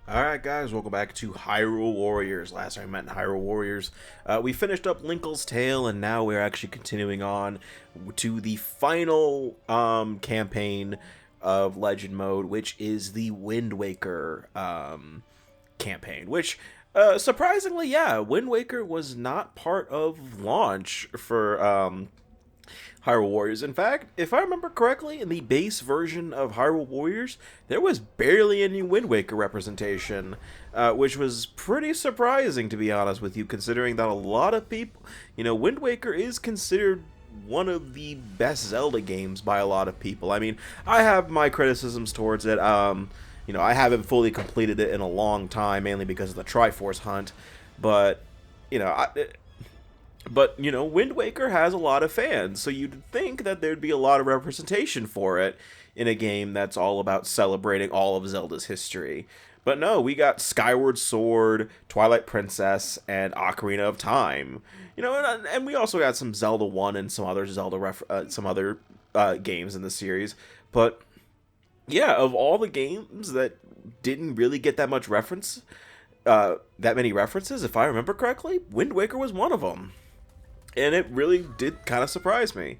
Alright guys, welcome back to Hyrule Warriors. Last time we met in Hyrule Warriors, we finished up Linkle's Tale, and now we're actually continuing on to the final campaign of Legend Mode, which is the Wind Waker campaign, which surprisingly, yeah, Wind Waker was not part of launch for Hyrule Warriors. In fact, if I remember correctly, in the base version of Hyrule Warriors, there was barely any Wind Waker representation, which was pretty surprising, to be honest with you, considering that a lot of people, Wind Waker is considered one of the best Zelda games by a lot of people. I mean, I have my criticisms towards it. I haven't fully completed it in a long time, mainly because of the Triforce hunt, but, you know, I, Wind Waker has a lot of fans, so you'd think that there'd be a lot of representation for it in a game that's all about celebrating all of Zelda's history. But no, we got Skyward Sword, Twilight Princess, and Ocarina of Time. And we also got some Zelda 1 and some other games in the series. But yeah, of all the games that didn't really get that much that many references, if I remember correctly, Wind Waker was one of them. And it really did kind of surprise me.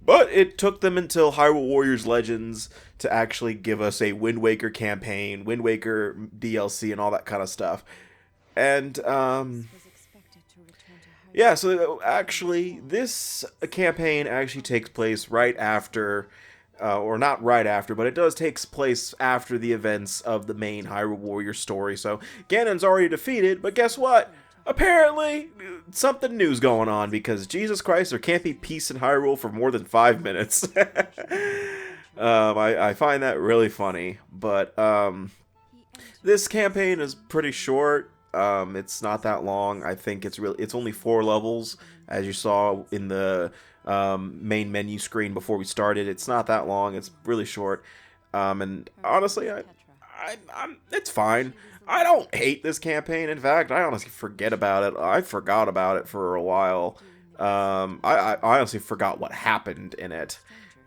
But it took them until Hyrule Warriors Legends to actually give us a Wind Waker campaign, Wind Waker DLC, and all that kind of stuff. And, yeah, so actually, this campaign actually takes place right after, or not right after, but it does take place after the events of the main Hyrule Warriors story. So, Ganon's already defeated, but guess what? Apparently, something new's going on, because Jesus Christ, there can't be peace in Hyrule for more than 5 minutes. I find that really funny, but this campaign is pretty short. It's not that long. I think it's only 4 levels, as you saw in the main menu screen before we started. It's not that long. It's really short, and honestly, it's fine. I don't hate this campaign. In fact, I honestly forget about it. I forgot about it for a while. I honestly forgot what happened in it,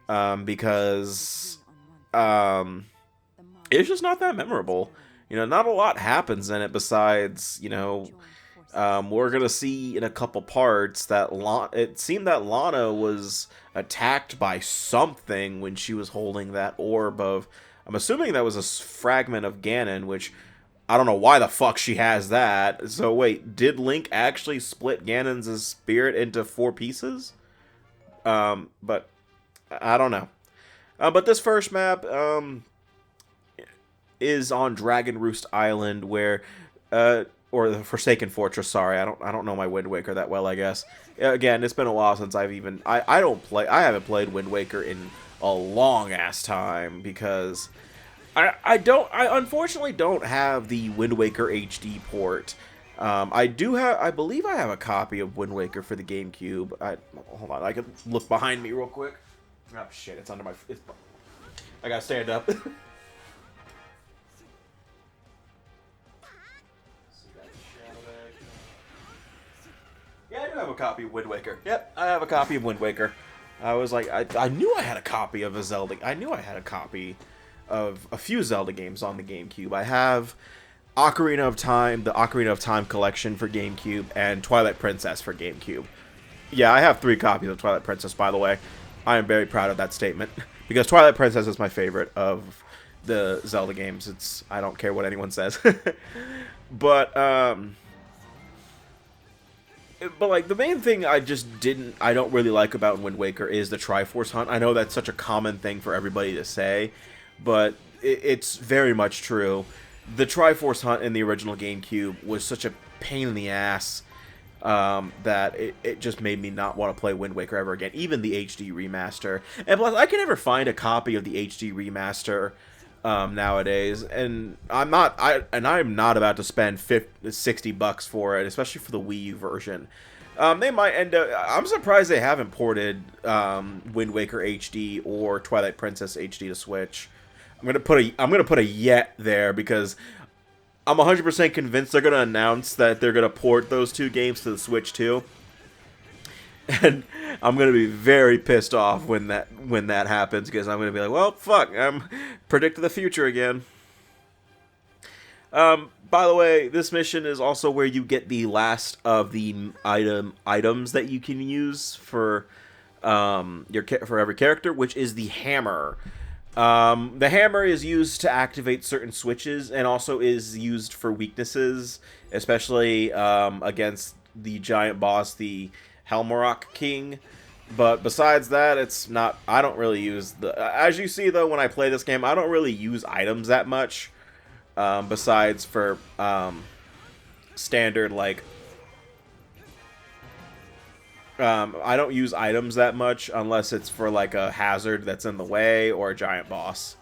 because it's just not that memorable. Not a lot happens in it besides, we're gonna see in a couple parts that it seemed that Lana was attacked by something when she was holding that orb of. I'm assuming that was a fragment of Ganon, which I don't know why the fuck she has that. So wait, did Link actually split Ganon's spirit into 4 pieces? But I don't know. But this first map is on Dragon Roost Island, where or the Forsaken Fortress. Sorry, I don't know my Wind Waker that well. I guess again, it's been a while since I've even I haven't played Wind Waker in a long ass time, because I unfortunately don't have the Wind Waker HD port. I believe I have a copy of Wind Waker for the GameCube. Hold on, I can look behind me real quick. Oh shit, it's under my. I gotta stand up. Yeah, I do have a copy of Wind Waker. Yep, I have a copy of Wind Waker. I was like, I knew I had a copy of a Zelda. I knew I had a copy of a few Zelda games on the GameCube. I have Ocarina of Time, the Ocarina of Time collection for GameCube, and Twilight Princess for GameCube. Yeah, I have 3 copies of Twilight Princess, by the way. I am very proud of that statement, because Twilight Princess is my favorite of the Zelda games. I don't care what anyone says. But like, the main thing I don't really like about Wind Waker is the Triforce hunt. I know that's such a common thing for everybody to say, but it's very much true. The Triforce hunt in the original GameCube was such a pain in the ass, that it just made me not want to play Wind Waker ever again, even the HD remaster. And plus, I can never find a copy of the HD remaster nowadays, and I'm not about to spend $60 for it, especially for the Wii U version. They might end up. I'm surprised they haven't ported Wind Waker HD or Twilight Princess HD to Switch. I'm gonna put a yet there, because I'm 100% convinced they're gonna announce that they're gonna port those 2 games to the Switch too. And I'm gonna be very pissed off when that happens, because I'm gonna be like, well, fuck, I'm predicting the future again. By the way, this mission is also where you get the last of the items that you can use for for every character, which is the hammer. The hammer is used to activate certain switches and also is used for weaknesses, especially against the giant boss, the Helmarok King. But besides that, it's not. I don't really use the. As you see, though, when I play this game, I don't really use items that much. Besides for standard, like, I don't use items that much unless it's for like a hazard that's in the way or a giant boss.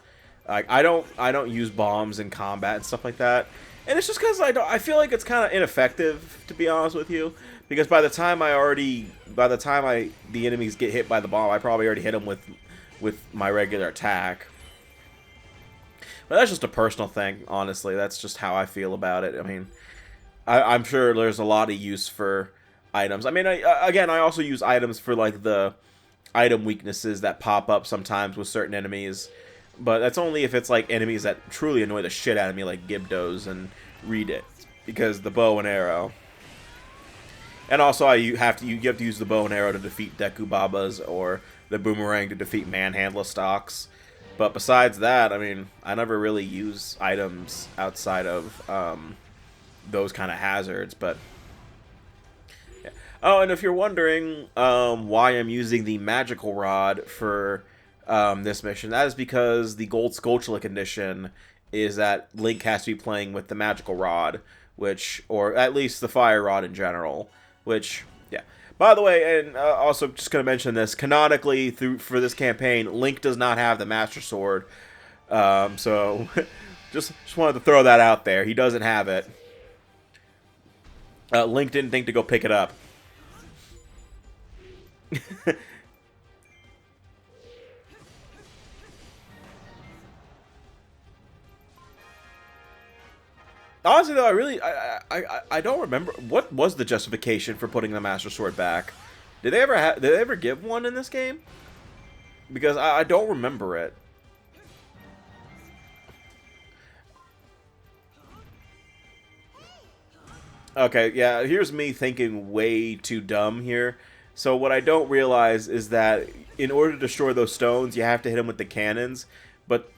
Like I don't use bombs in combat and stuff like that. And it's just because I feel like it's kind of ineffective, to be honest with you. Because by the time the enemies get hit by the bomb, I probably already hit them with my regular attack. But that's just a personal thing, honestly. That's just how I feel about it. I mean, I'm sure there's a lot of use for items. I mean, I also use items for like the item weaknesses that pop up sometimes with certain enemies. But that's only if it's like enemies that truly annoy the shit out of me, like Gibdos and Reedit, because the bow and arrow. And also, you have to use the bow and arrow to defeat Deku Babas or the boomerang to defeat Manhandla stocks. But besides that, I mean, I never really use items outside of those kind of hazards. But yeah. Oh, and if you're wondering why I'm using the magical rod for this mission, that is because the Gold Skulltula condition is that Link has to be playing with the magical rod, or at least the fire rod in general. Which, yeah. By the way, and also just going to mention this, canonically, for this campaign, Link does not have the Master Sword. So, just wanted to throw that out there. He doesn't have it. Link didn't think to go pick it up. Honestly, though, I don't remember what was the justification for putting the Master Sword back. Did they ever give one in this game? Because I don't remember it. Okay, yeah. Here's me thinking way too dumb here. So what I don't realize is that in order to destroy those stones, you have to hit them with the cannons. But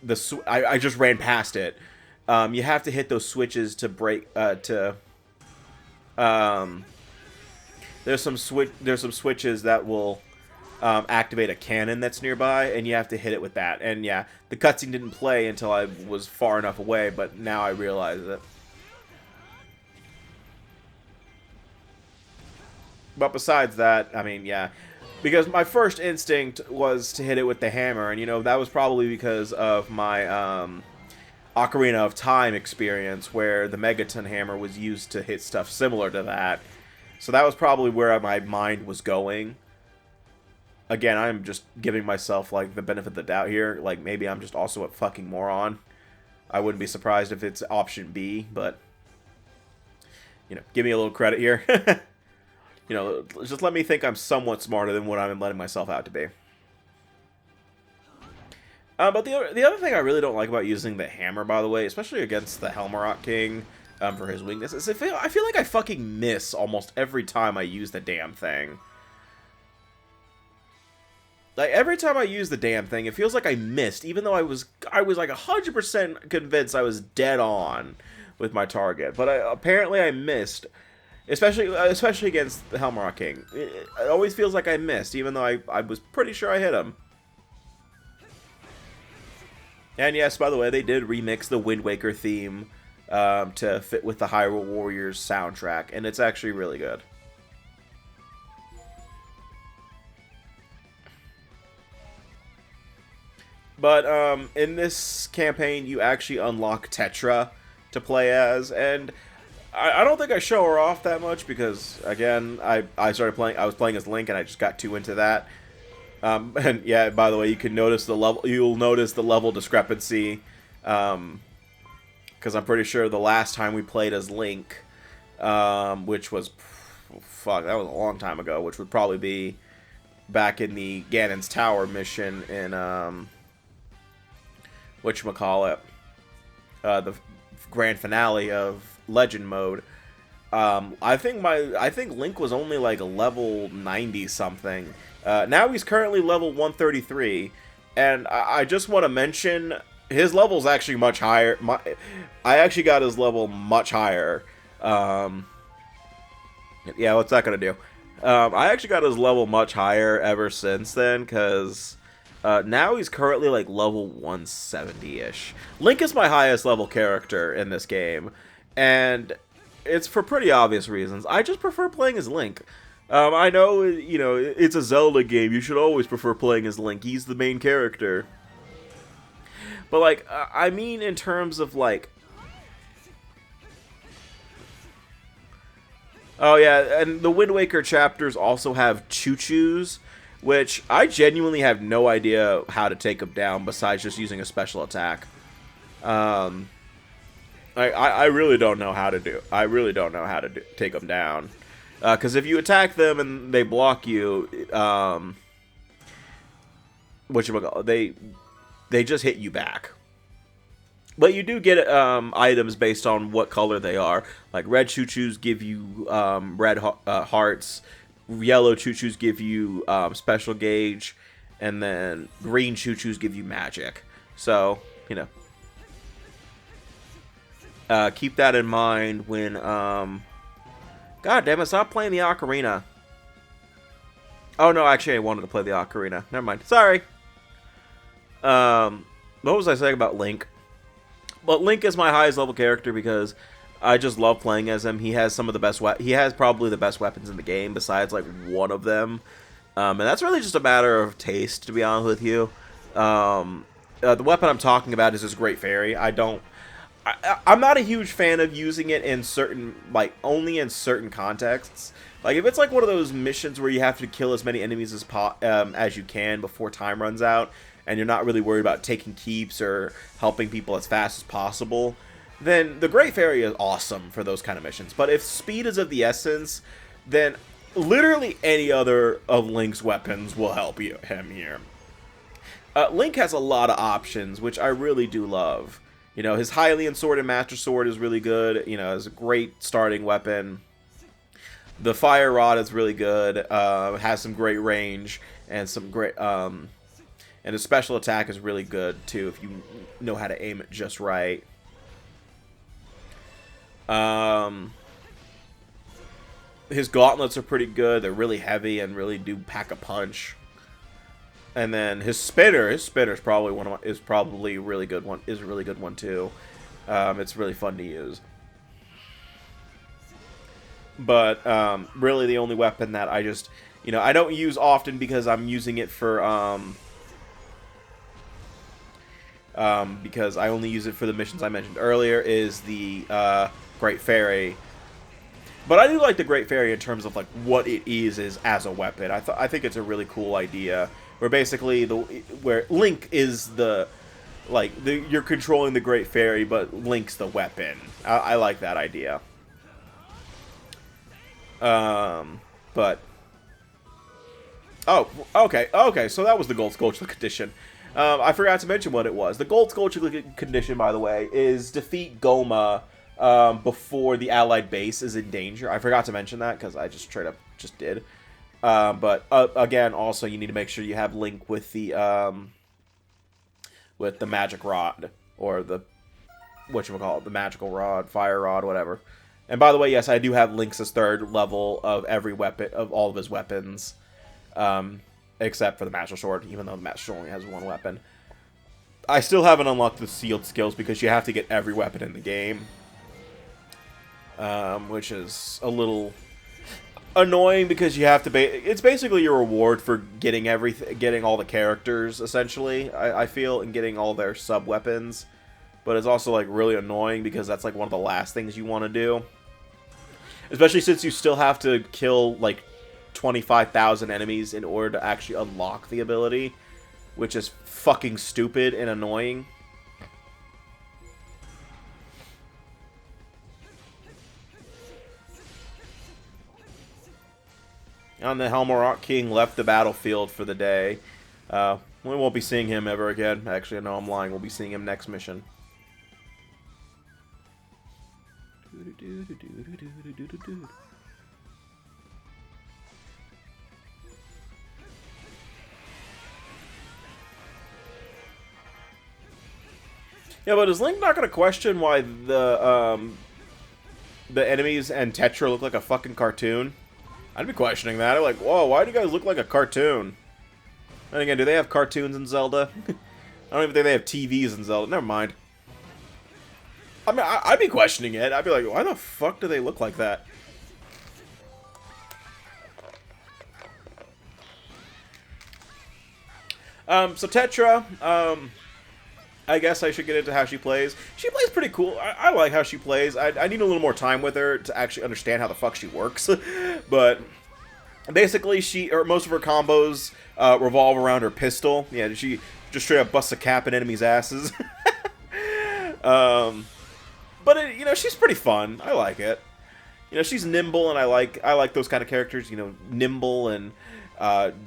I just ran past it. You have to hit those switches to break there's some switches that will activate a cannon that's nearby, and you have to hit it with that. And yeah, the cutscene didn't play until I was far enough away, but now I realize it. But besides that, I mean, yeah, because my first instinct was to hit it with the hammer, and you know, that was probably because of my Ocarina of Time experience, where the Megaton Hammer was used to hit stuff similar to that. So that was probably where my mind was going. Again, I'm just giving myself, like, the benefit of the doubt here. Like, maybe I'm just also a fucking moron. I wouldn't be surprised if it's option B, but, you know, give me a little credit here. You know, just let me think I'm somewhat smarter than what I'm letting myself out to be. But the other thing I really don't like about using the hammer, by the way, especially against the Helmarok King, for his weakness, is I feel like I fucking miss almost every time I use the damn thing. Like, every time I use the damn thing, it feels like I missed, even though I was like 100% convinced I was dead on with my target. But apparently I missed, especially against the Helmarok King. It always feels like I missed, even though I was pretty sure I hit him. And yes, by the way, they did remix the Wind Waker theme to fit with the Hyrule Warriors soundtrack, and it's actually really good. But in this campaign, you actually unlock Tetra to play as, and I don't think I show her off that much because, again, I was playing as Link, and I just got too into that. And yeah, by the way, you'll notice the level discrepancy, because I'm pretty sure the last time we played as Link, which was, fuck, that was a long time ago, which would probably be back in the Ganon's Tower mission in, whatchamacallit, grand finale of Legend mode. I think Link was only like level 90 something. Now he's currently level 133, and I just want to mention his level's actually much higher. I actually got his level much higher. Yeah, what's that gonna do? I actually got his level much higher ever since then, because now he's currently like level 170-ish. Link is my highest level character in this game, and it's for pretty obvious reasons. I just prefer playing as Link. I know, you know, it's a Zelda game. You should always prefer playing as Link. He's the main character. But, like, I mean in terms of, like... Oh, yeah, and the Wind Waker chapters also have choo-choos, which I genuinely have no idea how to take them down besides just using a special attack. I really don't know how to do. I really don't know how to take them down. Because if you attack them and they block you, they just hit you back. But you do get items based on what color they are. Like red choo-choos give you red hearts, yellow choo-choos give you special gauge, and then green choo-choos give you magic. So, you know. Keep that in mind when, God damn it, stop playing the ocarina. Oh, no, actually, I wanted to play the ocarina. Never mind. Sorry. What was I saying about Link? But Link is my highest level character because I just love playing as him. He has some of the best he has probably the best weapons in the game, besides, like, one of them. And that's really just a matter of taste, to be honest with you. The weapon I'm talking about is this Great Fairy. I'm not a huge fan of using it in certain, like, only in certain contexts. Like, if it's like one of those missions where you have to kill as many enemies as you can before time runs out, and you're not really worried about taking keeps or helping people as fast as possible, then the Great Fairy is awesome for those kind of missions. But if speed is of the essence, then literally any other of Link's weapons will help him here. Link has a lot of options, which I really do love. You know, his Hylian Sword and Master Sword is really good. You know, it's a great starting weapon. The Fire Rod is really good. Has some great range and some great... and his special attack is really good, too, if you know how to aim it just right. His gauntlets are pretty good. They're really heavy and really do pack a punch. And then his spinner is probably a really good one. Is a really good one too. It's really fun to use. But really, the only weapon that I just, you know, I don't use often because I'm using it for because I only use it for the missions I mentioned earlier is the Great Fairy. But I do like the Great Fairy in terms of like what it is as a weapon. I think it's a really cool idea. Where basically where Link is you're controlling the Great Fairy, but Link's the weapon. I like that idea. But oh, okay. So that was the Gold Skulltula condition. I forgot to mention what it was. The Gold Skulltula condition, by the way, is defeat Goma before the allied base is in danger. I forgot to mention that because I just straight up just did. But again, also you need to make sure you have Link with the magic rod, or the the magical rod, fire rod, whatever. And by the way, yes, I do have Link's third level of every weapon, of all of his weapons, except for the Master Sword, even though the Master Sword only has one weapon. I still haven't unlocked the sealed skills because you have to get every weapon in the game, which is a little annoying because you have to it's basically your reward for getting all the characters, essentially, I feel, and getting all their sub weapons. But it's also like really annoying because that's like one of the last things you want to do, especially since you still have to kill like 25,000 enemies in order to actually unlock the ability, which is fucking stupid and annoying. And the Helmarok King left the battlefield for the day. We won't be seeing him ever again. Actually, no, I'm lying. We'll be seeing him next mission. Yeah, but is Link not gonna question why the enemies and Tetra look like a fucking cartoon? I'd be questioning that. I'm like, whoa, why do you guys look like a cartoon? And again, do they have cartoons in Zelda? I don't even think they have TVs in Zelda. Never mind. I mean, I'd be questioning it. I'd be like, why the fuck do they look like that? So Tetra, I guess I should get into how she plays. She plays pretty cool. I like how she plays. I need a little more time with her to actually understand how the fuck she works. But basically, most of her combos revolve around her pistol. Yeah, she just straight up busts a cap in enemies' asses. But you know, she's pretty fun. I like it. You know, she's nimble, and I like those kind of characters. You know, nimble and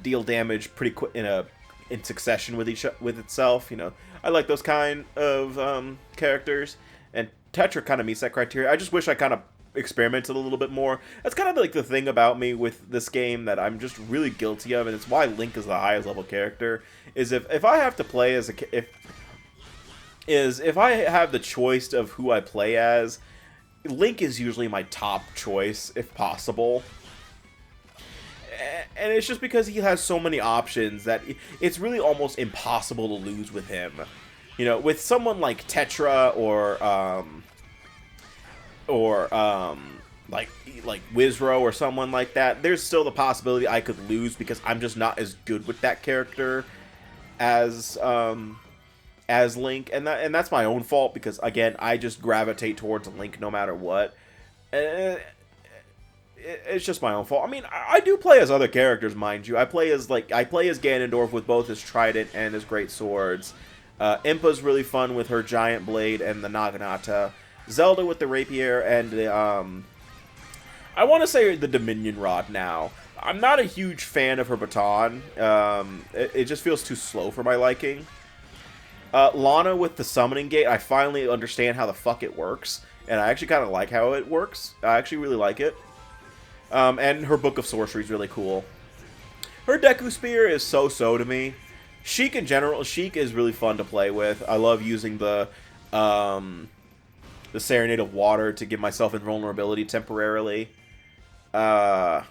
deal damage pretty quick in succession with itself. You know, I like those kind of characters, and Tetra kind of meets that criteria. I just wish I kind of experimented a little bit more. That's kind of like the thing about me with this game that I'm just really guilty of, and it's why Link is the highest level character. Is if I have to play as if I have the choice of who I play as, Link is usually my top choice if possible. And it's just because he has so many options that it's really almost impossible to lose with him. You know, with someone like Tetra or like Wizro or someone like that, there's still the possibility I could lose because I'm just not as good with that character as Link, and that's my own fault because again I just gravitate towards Link no matter what. It's just my own fault. I mean, I do play as other characters, mind you. I play as Ganondorf with both his trident and his great swords. Impa's really fun with her giant blade and the Naginata. Zelda with the rapier and the I want to say the Dominion Rod now. I'm not a huge fan of her baton. It just feels too slow for my liking. Lana with the Summoning Gate, I finally understand how the fuck it works, and I actually kind of like how it works. I actually really like it. And her Book of Sorcery is really cool. Her Deku Spear is so-so to me. Sheik in general, Sheik is really fun to play with. I love using the Serenade of Water to give myself invulnerability temporarily. Girahim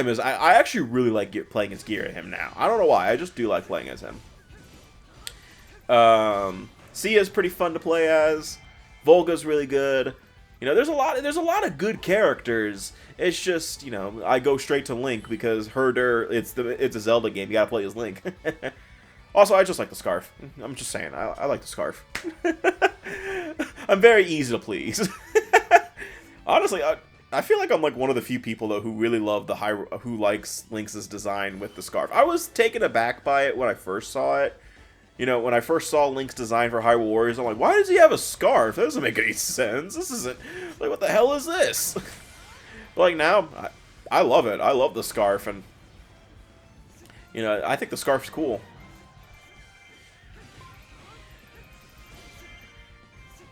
is... I actually really like playing as Girahim now. I don't know why, I just do like playing as him. Sia's pretty fun to play as. Volga's really good. You know, there's a lot of good characters. It's just, you know, I go straight to Link because it's a Zelda game. You gotta play as Link. Also, I just like the scarf. I'm just saying, I like the scarf. I'm very easy to please. Honestly, I feel like I'm like one of the few people though who really love who likes Link's design with the scarf. I was taken aback by it when I first saw it. You know, when I first saw Link's design for Hyrule Warriors, I'm like, why does he have a scarf? That doesn't make any sense. This isn't... Like, what the hell is this? But, like, now, I love it. I love the scarf, and... You know, I think the scarf's cool.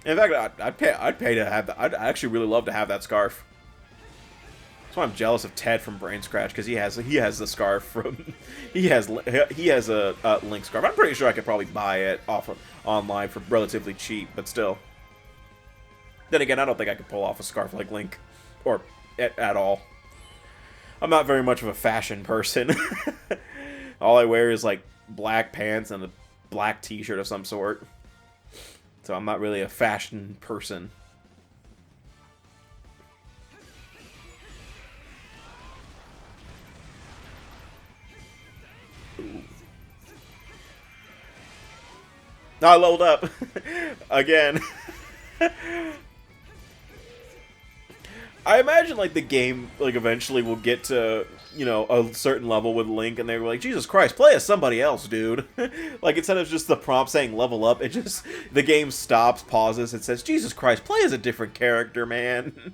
In fact, I'd pay to have that. I'd actually really love to have that scarf. That's why I'm jealous of Ted from Brain Scratch, because he has the scarf from he has a Link scarf. I'm pretty sure I could probably buy it online for relatively cheap, but still. Then again, I don't think I could pull off a scarf like Link, or at all. I'm not very much of a fashion person. All I wear is like black pants and a black T-shirt of some sort. So I'm not really a fashion person. No, I leveled up. Again. I imagine, like, the game, like, eventually will get to, you know, a certain level with Link, and they were like, Jesus Christ, play as somebody else, dude. Like, instead of just the prompt saying level up, it just, the game stops, pauses, and says, Jesus Christ, play as a different character, man.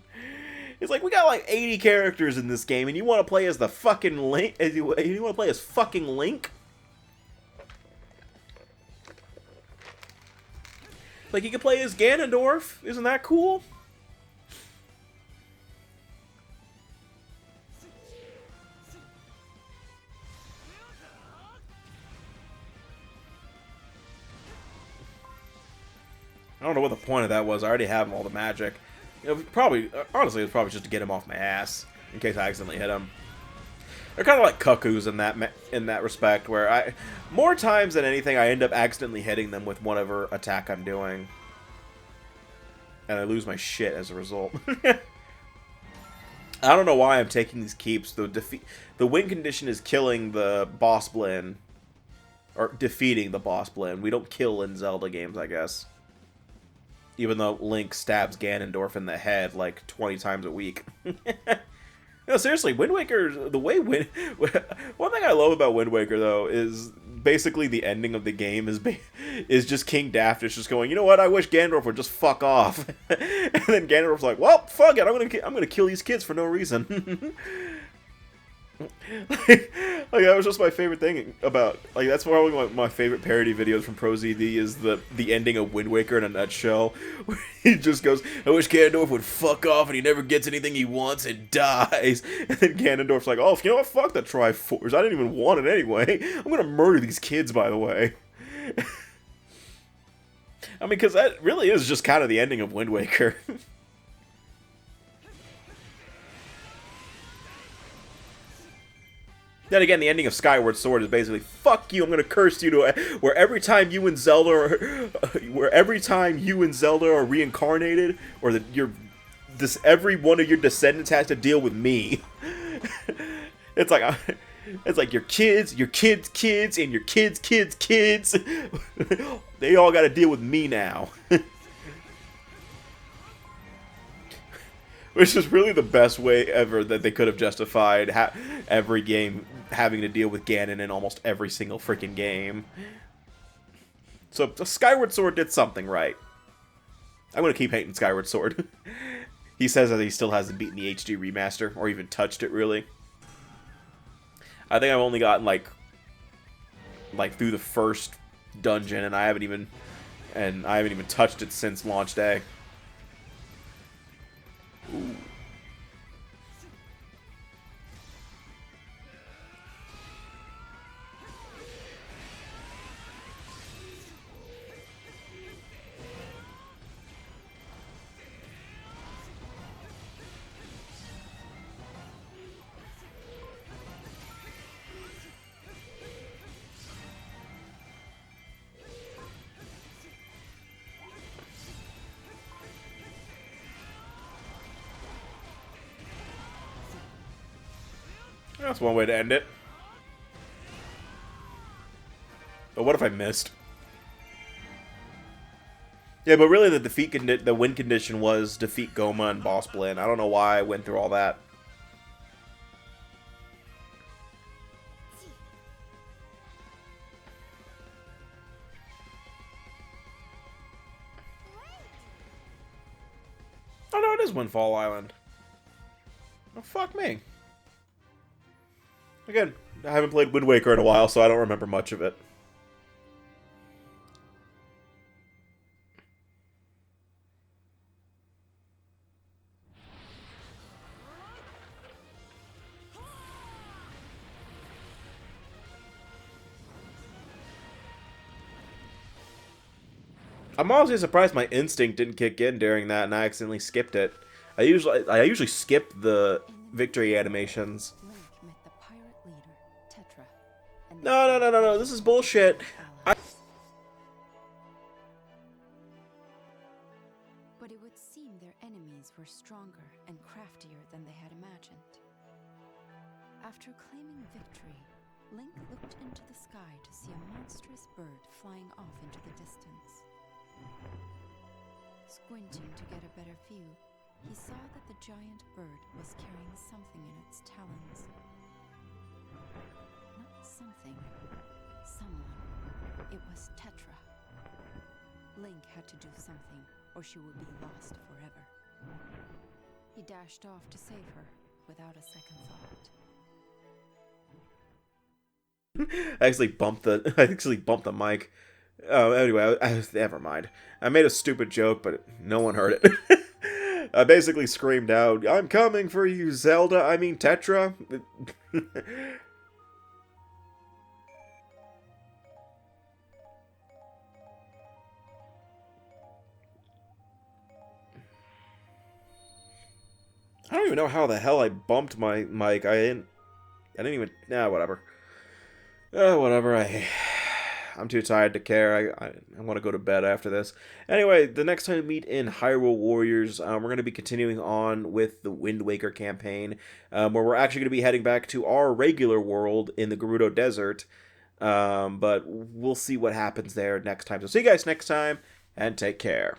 It's like, we got, like, 80 characters in this game, and you want to play as the fucking Link? You want to play as fucking Link? Like, he could play as Ganondorf. Isn't that cool? I don't know what the point of that was. I already have all the magic. You know, probably, honestly, it was probably just to get him off my ass in case I accidentally hit him. They're kind of like cuckoos in that respect, where more times than anything, I end up accidentally hitting them with whatever attack I'm doing, and I lose my shit as a result. I don't know why I'm taking these keeps. The win condition is killing the boss Blinn, or defeating the boss Blinn. We don't kill in Zelda games, I guess. Even though Link stabs Ganondorf in the head like 20 times a week. No, seriously, Wind Waker, one thing I love about Wind Waker, though, is basically the ending of the game is just King Daphnis just going, you know what, I wish Ganondorf would just fuck off. And then Ganondorf's like, well, fuck it, I'm gonna kill these kids for no reason. like that was just my favorite thing about, like, that's probably one of my favorite parody videos from ProZD is the ending of Wind Waker in a nutshell, where he just goes, I wish Ganondorf would fuck off and he never gets anything he wants and dies. And then Ganondorf's like, oh, you know what, fuck the Triforce, I didn't even want it anyway, I'm gonna murder these kids, by the way. I mean, because that really is just kind of the ending of Wind Waker. Then again, the ending of Skyward Sword is basically, fuck you, I'm gonna curse you to where every time you and Zelda are reincarnated, or that every one of your descendants has to deal with me. It's like your kids, and your kids' kids. They all gotta deal with me now. Which is really the best way ever that they could have justified every game having to deal with Ganon in almost every single freaking game. So Skyward Sword did something right. I'm going to keep hating Skyward Sword. He says that he still hasn't beaten the HD remaster, or even touched it, really. I think I've only gotten, like through the first dungeon, and I haven't even touched it since launch day. Ooh. That's one way to end it. But what if I missed? Yeah, but really the win condition was defeat Goma and Boss Blinn. I don't know why I went through all that. Oh no, it is Windfall Island. Oh, fuck me. Again, I haven't played Wind Waker in a while, so I don't remember much of it. I'm honestly surprised my instinct didn't kick in during that and I accidentally skipped it. I usually skip the victory animations. No, this is bullshit. But it would seem their enemies were stronger and craftier than they had imagined. After claiming victory, Link looked into the sky to see a monstrous bird flying off into the distance. Squinting to get a better view, he saw that the giant bird was carrying something in its talons. Not something. Someone. It was Tetra. Link had to do something, or she would be lost forever. He dashed off to save her, without a second thought. I actually bumped the mic. Oh, anyway, never mind. I made a stupid joke, but no one heard it. I basically screamed out, "I'm coming for you, Zelda! I mean, Tetra!" I don't even know how the hell I bumped my mic. I didn't even... Nah, whatever. Whatever. I'm too tired to care. I want to go to bed after this. Anyway, the next time we meet in Hyrule Warriors, we're going to be continuing on with the Wind Waker campaign, where we're actually going to be heading back to our regular world in the Gerudo Desert. But we'll see what happens there next time. So see you guys next time, and take care.